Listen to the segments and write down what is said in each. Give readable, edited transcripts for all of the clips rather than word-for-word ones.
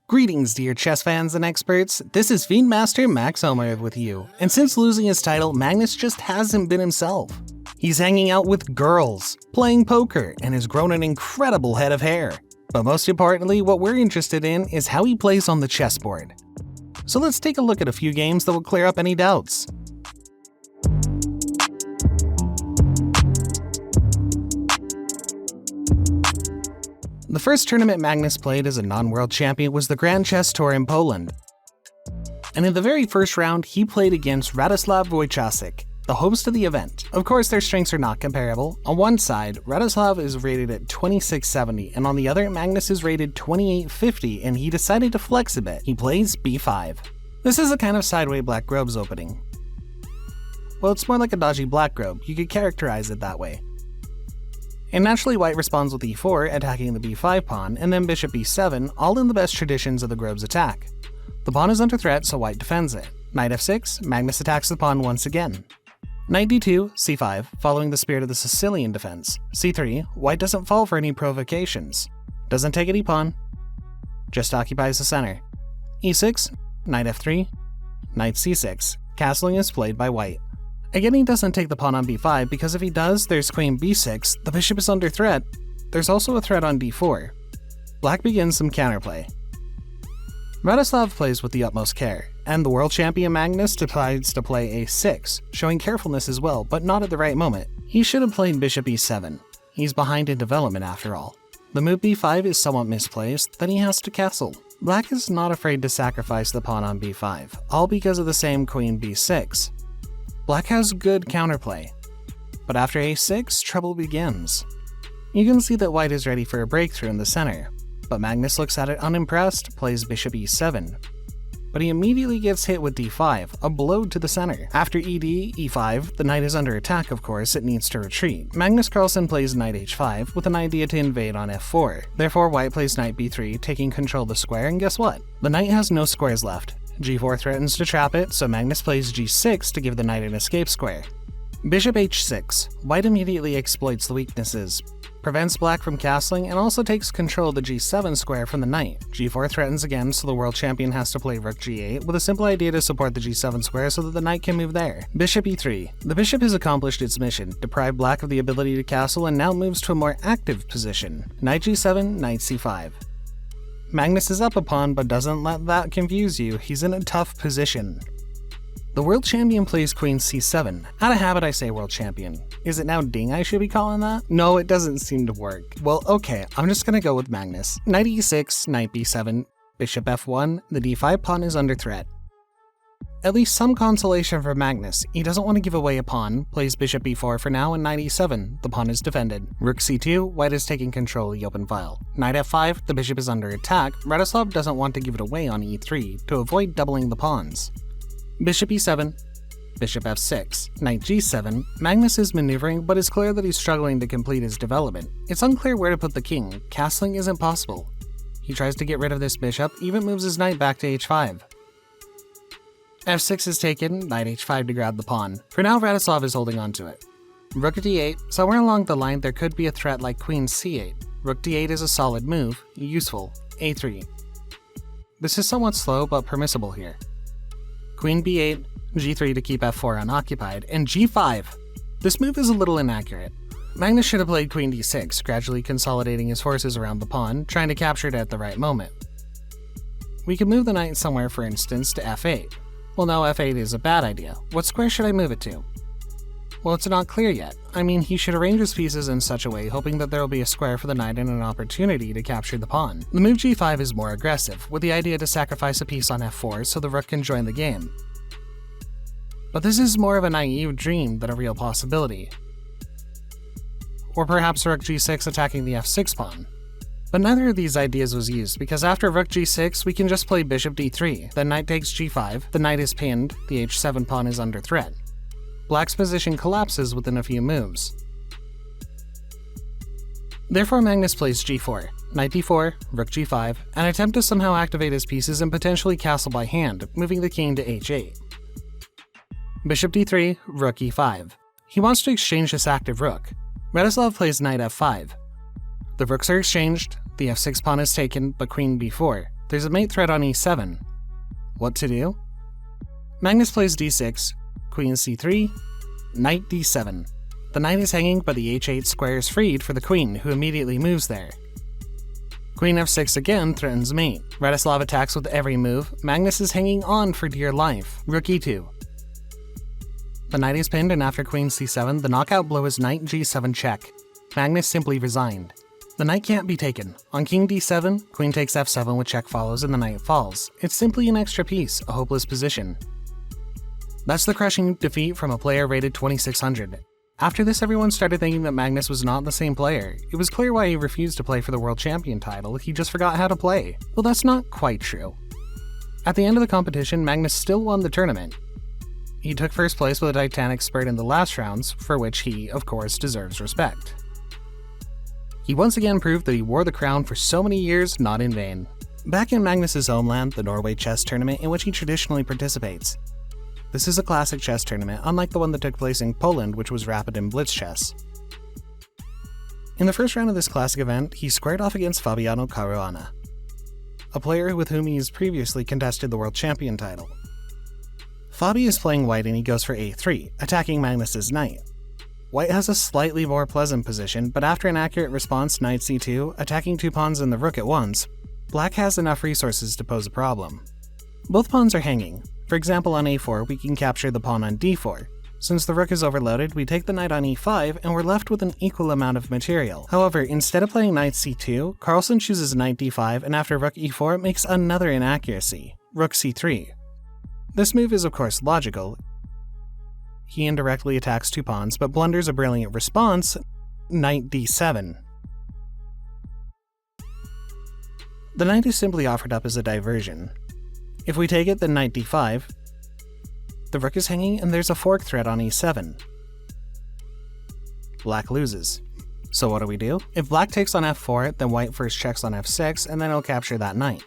Greetings, dear chess fans and experts. This is FIDE Master Max Omariev with you, and since losing his title, Magnus just hasn't been himself. He's hanging out with girls, playing poker, and has grown an incredible head of hair. But most importantly, what we're interested in is how he plays on the chessboard. So let's take a look at a few games that will clear up any doubts. The first tournament Magnus played as a non-world champion was the Grand Chess Tour in Poland. And in the very first round, he played against Radosław Wojtaszek, the host of the event. Of course, their strengths are not comparable. On one side, Radosław is rated at 2670, and on the other, Magnus is rated 2850, and he decided to flex a bit. He plays b5. This is a kind of sideway black groves opening. Well, it's more like a dodgy black grove. You could characterize it that way. And naturally, white responds with e4, attacking the b5 pawn, and then bishop e7, all in the best traditions of the grove's attack. The pawn is under threat, so white defends it. Knight f6, Magnus attacks the pawn once again. Knight d2, c5, following the spirit of the Sicilian defense. c3, white doesn't fall for any provocations. Doesn't take any pawn, just occupies the center. e6, knight f3, knight c6, castling is played by white. Again, he doesn't take the pawn on b5 because if he does, there's queen b6, the bishop is under threat. There's also a threat on d4. Black begins some counterplay. Radosław plays with the utmost care, and the world champion Magnus decides to play a6, showing carefulness as well, but not at the right moment. He should have played bishop e7. He's behind in development after all. The move b5 is somewhat misplaced, then he has to castle. Black is not afraid to sacrifice the pawn on b5, all because of the same queen b6. Black has good counterplay, but after a6, trouble begins. You can see that white is ready for a breakthrough in the center, but Magnus looks at it unimpressed, plays bishop e7. But he immediately gets hit with d5, a blow to the center. After ed, e5, the knight is under attack of course, it needs to retreat. Magnus Carlsen plays knight h5 with an idea to invade on f4. Therefore white plays knight b3, taking control of the square, and guess what? The knight has no squares left. g4 threatens to trap it, so Magnus plays g6 to give the knight an escape square. Bishop h6. White immediately exploits the weaknesses, prevents black from castling, and also takes control of the g7 square from the knight. g4 threatens again, so the world champion has to play rook g8 with a simple idea to support the g7 square so that the knight can move there. Bishop e3. The bishop has accomplished its mission, deprived black of the ability to castle, and now moves to a more active position. Knight g7, knight c5. Magnus is up a pawn, but doesn't let that confuse you, he's in a tough position. The world champion plays queen c7. Out of habit I say world champion. Is it now ding I should be calling that? No, it doesn't seem to work. Well, okay, I'm just gonna go with Magnus. Knight e6, knight b7, bishop f1, the d5 pawn is under threat. At least some consolation for Magnus. He doesn't want to give away a pawn, plays bishop e4 for now, and knight e7, the pawn is defended. Rook c2, white is taking control of the open file. Knight f5, the bishop is under attack. Radosław doesn't want to give it away on e3 to avoid doubling the pawns. Bishop e7, bishop f6, knight g7. Magnus is maneuvering, but it's clear that he's struggling to complete his development. It's unclear where to put the king. Castling isn't possible. He tries to get rid of this bishop, even moves his knight back to h5. f6 is taken, knight h5 to grab the pawn. For now, Radosław is holding on to it. Rook d8, somewhere along the line there could be a threat like queen c8. Rook d8 is a solid move, useful. a3. This is somewhat slow, but permissible here. Queen b8, g3 to keep f4 unoccupied, and g5. This move is a little inaccurate. Magnus should have played queen d6, gradually consolidating his forces around the pawn, trying to capture it at the right moment. We could move the knight somewhere, for instance, to f8. Well, no, f8 is a bad idea. What square should I move it to? Well, it's not clear yet. I mean, he should arrange his pieces in such a way, hoping that there will be a square for the knight and an opportunity to capture the pawn. The move g5 is more aggressive, with the idea to sacrifice a piece on f4 so the rook can join the game. But this is more of a naive dream than a real possibility. Or perhaps rook g6 attacking the f6 pawn. But neither of these ideas was used, because after rook g6 we can just play bishop d3, then knight takes g5, the knight is pinned, the h7 pawn is under threat. Black's position collapses within a few moves. Therefore Magnus plays g4, knight d4, rook g5, and attempt to somehow activate his pieces and potentially castle by hand, moving the king to h8. Bishop d3, rook e5. He wants to exchange this active rook. Radosław plays knight f5. The rooks are exchanged, the f6 pawn is taken, but queen b4. There's a mate threat on e7. What to do? Magnus plays d6, queen c3, knight d7. The knight is hanging, but the h8 square is freed for the queen, who immediately moves there. Queen f6 again threatens mate. Radosław attacks with every move. Magnus is hanging on for dear life. Rook e2. The knight is pinned, and after queen c7, the knockout blow is knight g7 check. Magnus simply resigned. The knight can't be taken. On king d7, queen takes f7 with check follows, and the knight falls. It's simply an extra piece, a hopeless position. That's the crushing defeat from a player rated 2600. After this, everyone started thinking that Magnus was not the same player. It was clear why he refused to play for the world champion title, he just forgot how to play. Well, that's not quite true. At the end of the competition, Magnus still won the tournament. He took first place with a titanic spurt in the last rounds, for which he, of course, deserves respect. He once again proved that he wore the crown for so many years, not in vain. Back in Magnus's homeland, the Norway chess tournament in which he traditionally participates. This is a classic chess tournament, unlike the one that took place in Poland, which was rapid and blitz chess. In the first round of this classic event, he squared off against Fabiano Caruana, a player with whom he has previously contested the world champion title. Fabi is playing white and he goes for a3, attacking Magnus's knight. White has a slightly more pleasant position, but after an accurate response knight c2, attacking two pawns and the rook at once, black has enough resources to pose a problem. Both pawns are hanging. For example, on a4, we can capture the pawn on d4. Since the rook is overloaded, we take the knight on e5 and we're left with an equal amount of material. However, instead of playing knight c2, Carlsen chooses knight d5, and after rook e4 makes another inaccuracy, rook c3. This move is of course logical. He indirectly attacks two pawns, but blunders a brilliant response, knight d7. The knight is simply offered up as a diversion. If we take it, then knight d5. The rook is hanging, and there's a fork threat on e7. Black loses. So what do we do? If black takes on f4, then white first checks on f6, and then he'll capture that knight.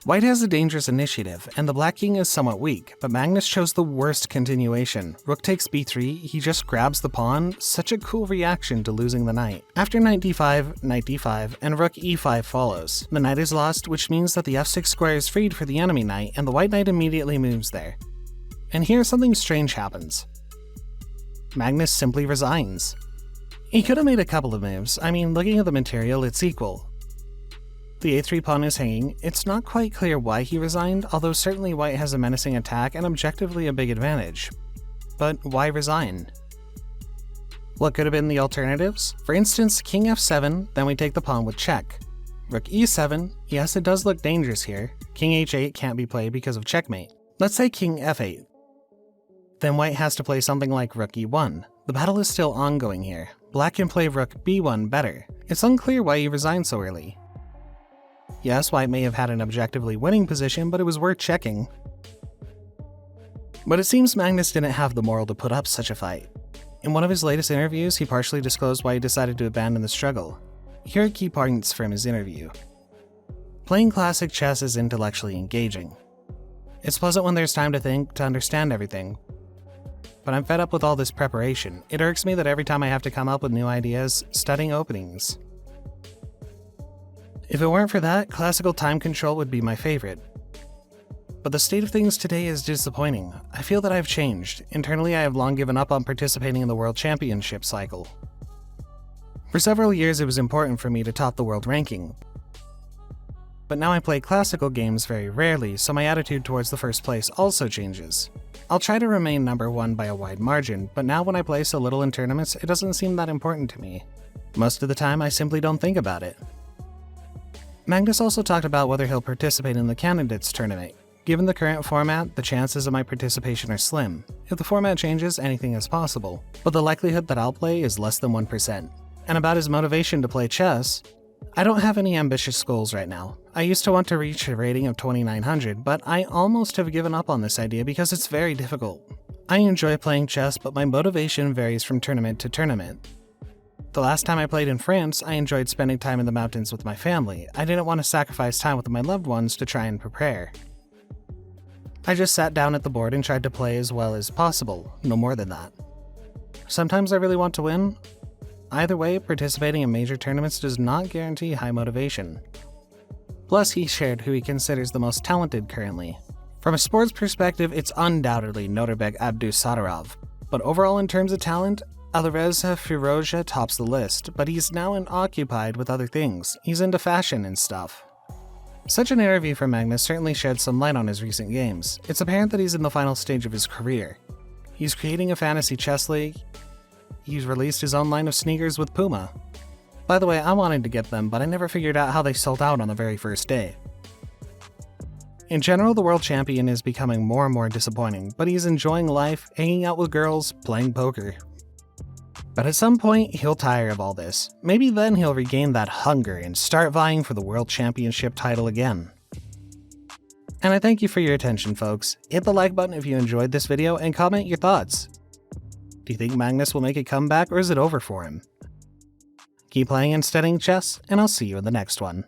White has a dangerous initiative, and the black king is somewhat weak, but Magnus chose the worst continuation. Rook takes b3, he just grabs the pawn, such a cool reaction to losing the knight. After knight d5, and rook e5 follows. The knight is lost, which means that the f6 square is freed for the enemy knight, and the white knight immediately moves there. And here something strange happens. Magnus simply resigns. He could have made a couple of moves. I mean, looking at the material, it's equal. The a3 pawn is hanging. It's not quite clear why he resigned, although certainly white has a menacing attack and objectively a big advantage. But why resign? What could have been the alternatives? For instance, king f7, then we take the pawn with check. Rook e7, yes it does look dangerous here. King h8 can't be played because of checkmate. Let's say king f8. Then white has to play something like rook e1. The battle is still ongoing here. Black can play rook b1 better. It's unclear why he resigned so early. Yes, white may have had an objectively winning position, but it was worth checking. But it seems Magnus didn't have the moral to put up such a fight. In one of his latest interviews, he partially disclosed why he decided to abandon the struggle. Here are key points from his interview. Playing classic chess is intellectually engaging. It's pleasant when there's time to think, to understand everything. But I'm fed up with all this preparation. It irks me that every time I have to come up with new ideas, studying openings. If it weren't for that, classical time control would be my favorite. But the state of things today is disappointing. I feel that I've changed. Internally, I have long given up on participating in the World Championship cycle. For several years, it was important for me to top the world ranking. But now I play classical games very rarely, so my attitude towards the first place also changes. I'll try to remain number one by a wide margin, but now when I play so little in tournaments, it doesn't seem that important to me. Most of the time, I simply don't think about it. Magnus also talked about whether he'll participate in the candidates tournament. Given the current format, the chances of my participation are slim. If the format changes, anything is possible, but the likelihood that I'll play is less than 1%. And about his motivation to play chess, I don't have any ambitious goals right now. I used to want to reach a rating of 2900, but I almost have given up on this idea because it's very difficult. I enjoy playing chess, but my motivation varies from tournament to tournament. The last time I played in France, I enjoyed spending time in the mountains with my family. I didn't want to sacrifice time with my loved ones to try and prepare. I just sat down at the board and tried to play as well as possible, no more than that. Sometimes I really want to win. Either way, participating in major tournaments does not guarantee high motivation. Plus, he shared who he considers the most talented currently. From a sports perspective, it's undoubtedly Norbek Abdusattorov, but overall in terms of talent, Alireza Firouzja tops the list, but he's now occupied with other things. He's into fashion and stuff. Such an interview from Magnus certainly sheds some light on his recent games. It's apparent that he's in the final stage of his career. He's creating a fantasy chess league. He's released his own line of sneakers with Puma. By the way, I wanted to get them, but I never figured out how they sold out on the very first day. In general, the world champion is becoming more and more disappointing, but he's enjoying life, hanging out with girls, playing poker. But at some point, he'll tire of all this. Maybe then he'll regain that hunger and start vying for the world championship title again. And I thank you for your attention, folks. Hit the like button if you enjoyed this video and comment your thoughts. Do you think Magnus will make a comeback, or is it over for him? Keep playing and studying chess, and I'll see you in the next one.